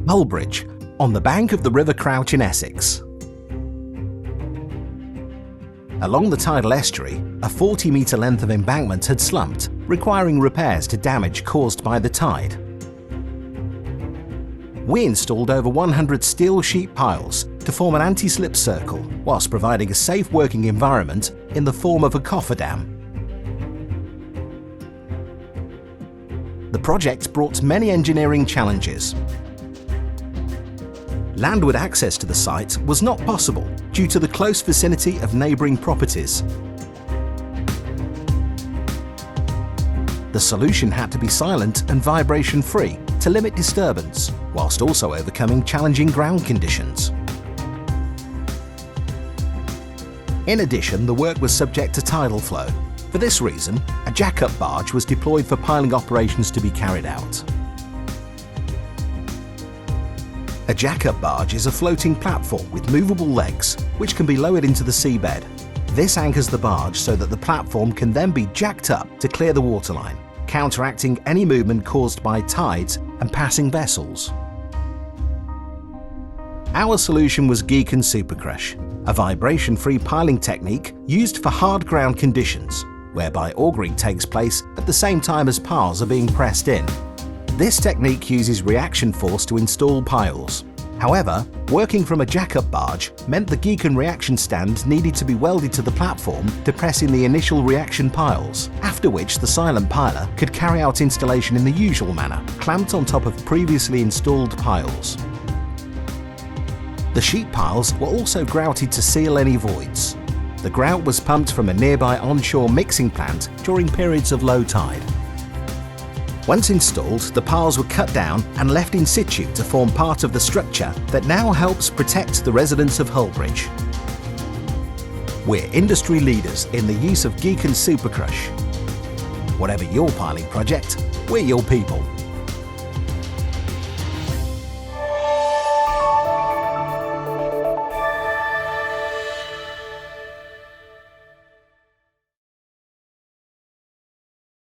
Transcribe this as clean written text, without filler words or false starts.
Hullbridge, on the bank of the River Crouch in Essex. Along the tidal estuary, a 40-metre length of embankment had slumped, requiring repairs to damage caused by the tide. We installed over 100 steel sheet piles to form an anti-slip circle, whilst providing a safe working environment in the form of a cofferdam. The project brought many engineering challenges. Landward access to the site was not possible due to the close vicinity of neighbouring properties. The solution had to be silent and vibration-free to limit disturbance, whilst also overcoming challenging ground conditions. In addition, the work was subject to tidal flow. For this reason, a jack-up barge was deployed for piling operations to be carried out. A jack-up barge is a floating platform with movable legs, which can be lowered into the seabed. This anchors the barge so that the platform can then be jacked up to clear the waterline, counteracting any movement caused by tides and passing vessels. Our solution was Giken Supercrush, a vibration-free piling technique used for hard ground conditions, whereby auguring takes place at the same time as piles are being pressed in. This technique uses reaction force to install piles. However, working from a jack-up barge meant the Giken reaction stand needed to be welded to the platform to press in the initial reaction piles, after which the silent piler could carry out installation in the usual manner, clamped on top of previously installed piles. The sheet piles were also grouted to seal any voids. The grout was pumped from a nearby onshore mixing plant during periods of low tide. Once installed, the piles were cut down and left in situ to form part of the structure that now helps protect the residents of Hullbridge. We're industry leaders in the use of Giken Supercrush. Whatever your piling project, we're your people.